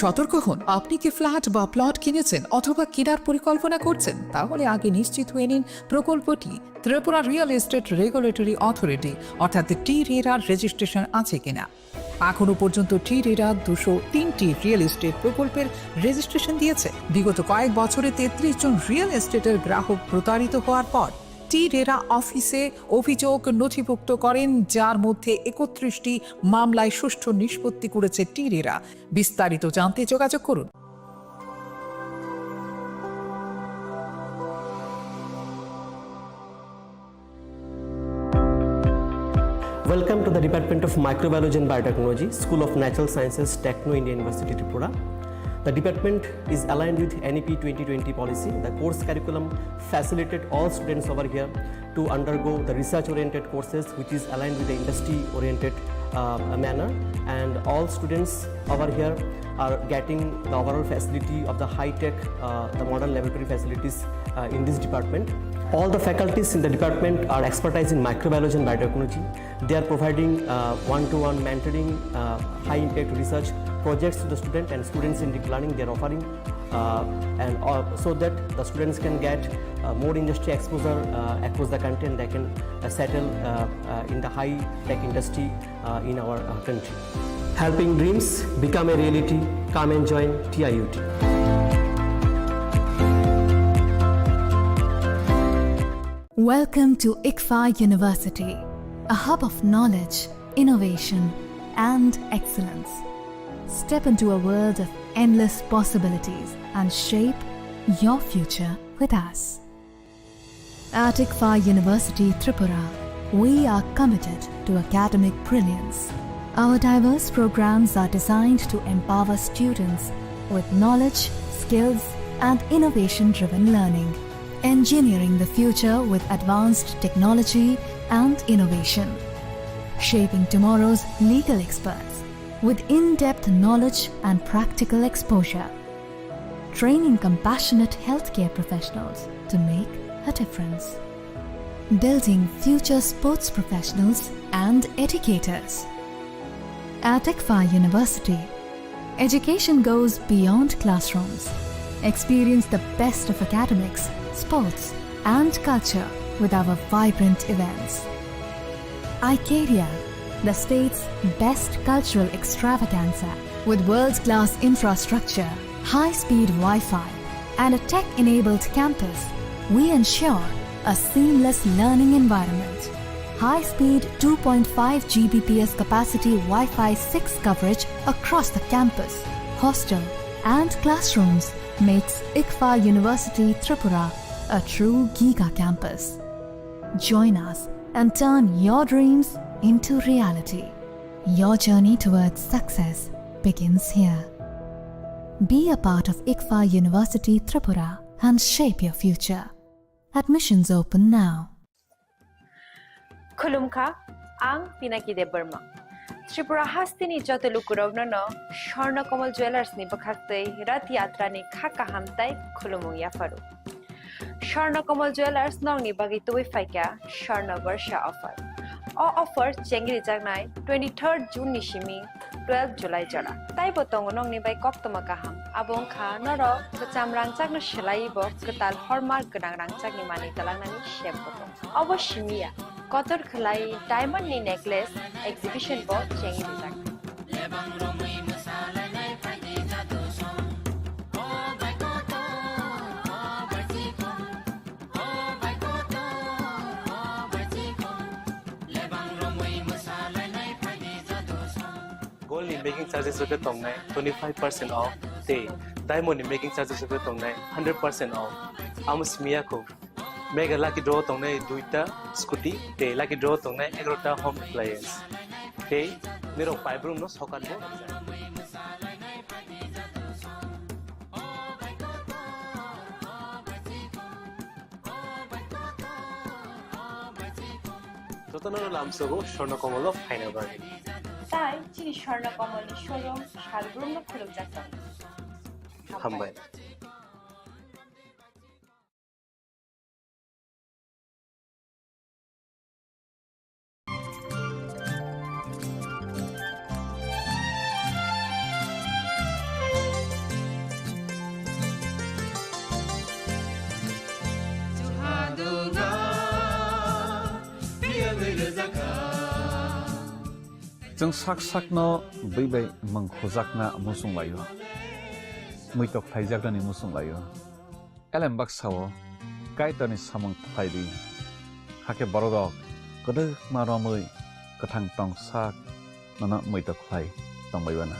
সতর্ক হন, আপনি কি flat বা plot কিনেছেন অথবা কেনার পরিকল্পনা করছেন? তাহলে আগে নিশ্চিত হয়ে নিন প্রকল্পটি Tripura real estate regulatory authority অর্থাৎ টি-রেরার রেজিস্ট্রেশন আছে কিনা। এখনো পর্যন্ত টি-রেরা 203টি রিয়েল এস্টেট প্রকল্পের রেজিস্ট্রেশন দিয়েছে। বিগত কয়েক বছরে 33 জন রিয়েল এস্টেটের গ্রাহক প্রতারিত হওয়ার পর টি-রেরা অফিসে অভিযোগ নথিভুক্ত করেন, যার মধ্যে 31টি মামলায় সুষ্ঠু নিষ্পত্তি করেছে টি-রেরা। বিস্তারিত জানতে যোগাযোগ করুন। Welcome to the Department of Microbiology and Biotechnology, School of Natural Sciences, Techno India University, Tripura. The department is aligned with NEP 2020 policy. The course curriculum facilitated all students over here to undergo the research-oriented courses, which is aligned with the industry-oriented manner. And all students over here are getting the overall facility of the high-tech, the modern laboratory facilities in this department. All the faculties in the department are expertise in microbiology and biotechnology. They are providing one-to-one mentoring, high-impact research projects to the student, and students in deep learning they are offering, so that the students can get more industry exposure across the country, and they can settle in the high-tech industry in our country. Helping dreams become a reality. Come and join TIUT. Welcome to ICFA University, a hub of knowledge, innovation, and excellence. Step into a world of endless possibilities and shape your future with us. At ICFA University, Tripura, we are committed to academic brilliance. Our diverse programs are designed to empower students with knowledge, skills, and innovation-driven learning, engineering the future with advanced technology and innovation, shaping tomorrow's legal experts with in-depth knowledge and practical exposure, training compassionate healthcare professionals to make a difference, building future sports professionals and educators. At ICFA University, education goes beyond classrooms. Experience the best of academics, sports, and culture with our vibrant events. Icaria, the state's best cultural extravaganza, with world-class infrastructure, high-speed Wi-Fi, and a tech-enabled campus, we ensure a seamless learning environment. High-speed 2.5 Gbps capacity Wi-Fi 6 coverage across the campus, hostel, and classrooms makes ICFA University Tripura a true Giga campus. Join us and turn your dreams into reality. Your journey towards success begins here. Be a part of ICFA University Tripura and shape your future. Admissions open now. Khulumkha, ang Pinaki de Burma. Tripura hastini jotelu kurovna no Sharna Kamal Jewelers ni bakhaktei Rath Yatra ni khaka hamtai khulumung yafaru. Sharna Kamal Jewelers nong ni bagi tuwi faika Sharna Varsha offer. O offer chengri jagnai 23rd June ni shimi 12 July jara. Tai botong nong ni bai kok toma kaham. Abong kha noro kacham rangchak no shelai bo ketal hallmark genang rangchak ni mani talangnani shep botong. Abo shimiya Kotor Khalai Diamond ni necklace exhibition bo chengi dijak. Gold in making charges of the tongue 25% off. They diamond in making charges of the tongue 100% off. Amus Miyako. Mega lucky draw tongue duita scooty. They lucky draw tongue agrota home appliance. They mirror five room no socket. Totanano Lamsogo, Shorno Komolo, Final Bargain. Tai chini Sharna Kamal ni showroom shalbrum no khulum jakta. Hambai. Jeng sak-sakno bai mangkhojakna musung layo. Muitok phaijakna ni musung layo. Elem baksao kaitani samang phaidi. Hake borodok kodok maromui kathang tong sak nana muitok phai tong baibana.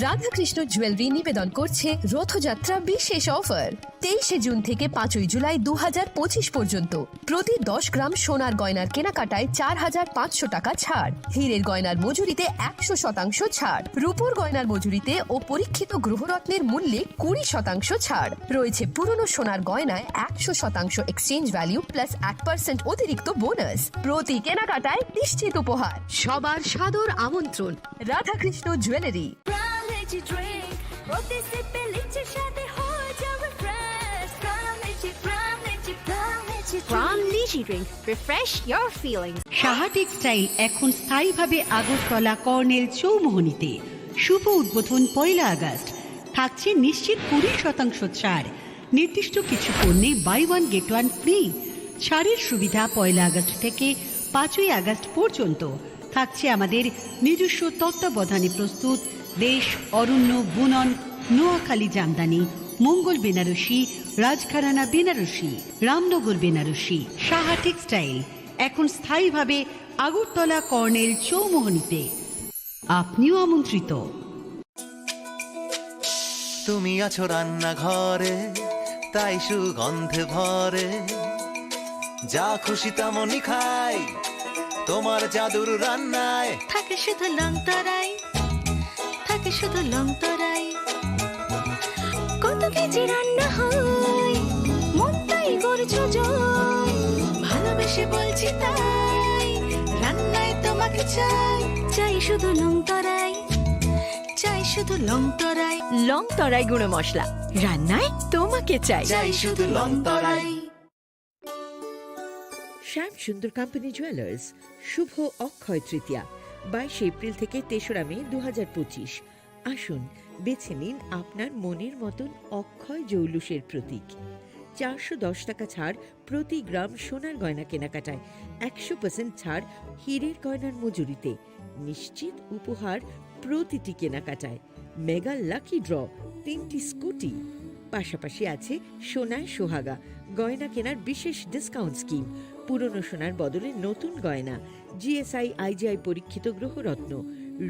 Radhakrishna jewellery নিবেদন করছে রথযাত্রা বিশেষ offer 23 June থেকে 5 জুলাই 2025 পর্যন্ত প্রতি 10 গ্রাম সোনার গয়নার কেনাকাটায় 4500 টাকা ছাড়, হীরের গয়নার মজুরিতে 100% ছাড়, রূপোর গয়নার মজুরিতে ও পরীক্ষিত গ্রহরত্নের মূল্যে 20% ছাড় রয়েছে। পুরনো সোনার গয়নায় 100% এক্সচেঞ্জ ভ্যালু প্লাস 1% অতিরিক্ত বোনাস। প্রতি কেনাকাটায় নিশ্চিত উপহার। সবার সাদর আমন্ত্রণ Radhakrishna jewellery. Brown Lychee Drink. Refresh your feelings. Saha textile এখন স্থায়ীভাবে আগরতলা কর্নেল চৌমোহনীতে। শুভ উদ্বোধন 1 আগস্ট। থাকছে নিশ্চিত 20% ছাড়। নির্দিষ্ট কিছু পণ্যে buy one get one free. ছাড়ের সুবিধা 1 আগস্ট থেকে 5 আগস্ট পর্যন্ত। থাকছে আমাদের নিজস্ব তত্ত্বাবধানে প্রস্তুত দেশ অরণ্য বুনন নোয়াখালী জামদানি, মঙ্গল বেনারসি, রাজঘরানা বেনারসি, রামনগর বেনারসি। সাহা টেক্সটাইল এখন স্থায়ীভাবে আগরতলা কর্নেল চৌমোহনীতে। আপনিও আমন্ত্রিত। তুমি আছো রান্নাঘরে, তাই সুগন্ধে ভরে। যা খুশি তেমনই খাই, তোমার জাদুর রান্নায় থাকে শুধু লং তরাই, থাকে শুধু লং তরাই। কত কেজি রান্না হয়, মনটাই করছো জয়। ভালোবেসে বলছি তাই, রান্নায় তোমাকে চাই, চাই শুধু লং তরাই, চাই শুধু লং তরাই। লং তরাই গুঁড়ো মশলা, রান্নায় তোমাকে চাই, চাই শুধু লং তরাই। শ্যাম সুন্দর কোম্পানি জুয়েলার্স, শুভ অক্ষয় তৃতীয়া 22 এপ্রিল থেকে 3রা মে 2025। আসুন বেছে নিন আপনার মনের মতন অক্ষয় জৌলুসের প্রতীক। 410 টাকা ছাড় প্রতি গ্রাম সোনার গয়না কেনাকাটায়, 100% ছাড় হীরের গয়নার মজুরিতে, নিশ্চিত উপহার প্রতিটি কেনাকাটায়, মেগা লাকি ড্র 3টি স্কুটি। পাশাপাশি আছে সোনায় সোহাগা গয়না কেনার বিশেষ ডিসকাউন্ট স্কিম, পুরনো সোনার বদলে নতুন গয়না, জিএসআই আইজিআই পরীক্ষিত গ্রহরত্ন,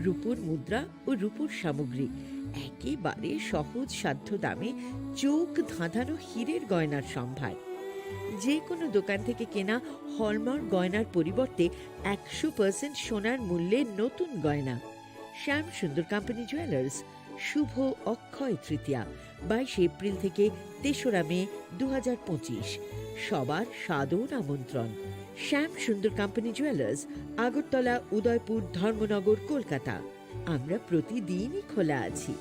রূপোর মুদ্রা ও রূপোর সামগ্রী, একেবারে সহজ সাধ্য দামে চোখ ধাঁধানো হীরের গয়নার সম্ভার। যে কোনো দোকান থেকে কেনা হলমার্ক গয়নার পরিবর্তে 100% সোনার মূল্যে নতুন গয়না। শ্যাম সুন্দর কোম্পানি জুয়েলার্স, শুভ অক্ষয় তৃতীয়া 22 এপ্রিল থেকে 3রা মে 2025। সবার সাদর আমন্ত্রণ। শ্যাম সুন্দর কোম্পানি জুয়েলার্স, আগরতলা, উদয়পুর, ধর্মনগর, কলকাতা। আমরা প্রতিদিনই খোলা আছি।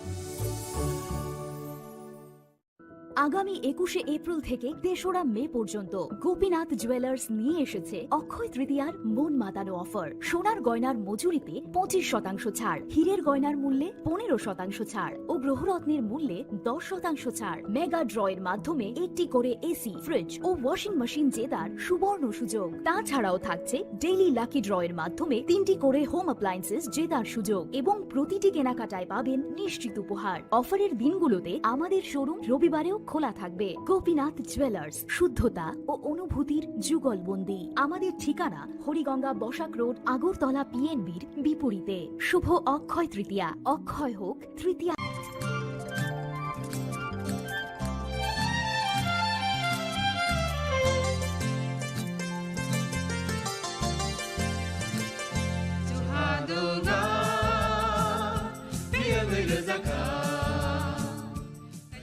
আগামী 21শে এপ্রিল থেকে 3রা মে পর্যন্ত গোপীনাথ জুয়েলার্স নিয়ে এসেছে অক্ষয় তৃতীয়ার মন মাতানো অফার। সোনার গয়নার মজুরিতে 25% ছাড়, হীরের গয়নার মূল্যে 15% ছাড় ও গ্রহরত্নের মূল্যে 10% ছাড়। মেগা ড্রয়ের মাধ্যমে একটি করে এসি, ফ্রিজ ও ওয়াশিং মেশিন জেতার সুবর্ণ সুযোগ। তাছাড়াও থাকছে ডেইলি লাকি ড্রয়ের মাধ্যমে 3টি করে হোম অ্যাপ্লায়েন্সেস জেতার সুযোগ এবং প্রতিটি কেনাকাটায় পাবেন নিশ্চিত উপহার। অফারের দিনগুলোতে আমাদের শোরুম রবিবারেও খোলা থাকবে। গোপীনাথ জুয়েলার্স, শুদ্ধতা ও অনুভূতির যুগলবন্দি। আমাদের ঠিকানা হরিগঙ্গা বসাক রোড, আগরতলা পিএনবির বিপরীতে। শুভ অক্ষয় তৃতীয়া, অক্ষয় হোক তৃতীয়া।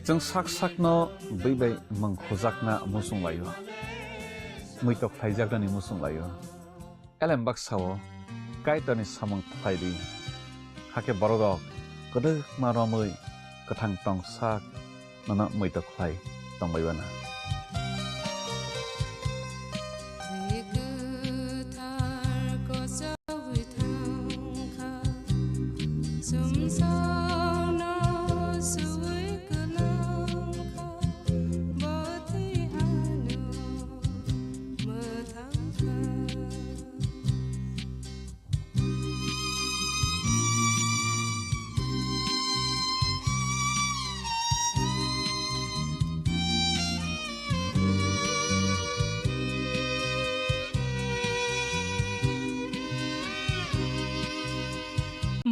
जों sak sakno beibai mangkhojakna musung layo, muitok phaijaknani musung layo, elembak sao kaitani samang phairi hake borok kodok maromui kathang tong sak nana muitok phai tongbaibana.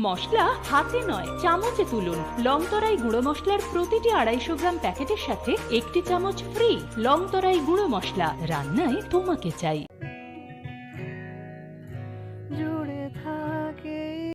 মশলা হাতে নয় চামচে তুলুন। লংতরাই গুঁড়ো মশলার প্রতিটি 250 গ্রাম প্যাকেটের সাথে 1টি চামচ ফ্রি। লংতরাই গুঁড়ো মশলা, রান্নায় তোমাকে চাই।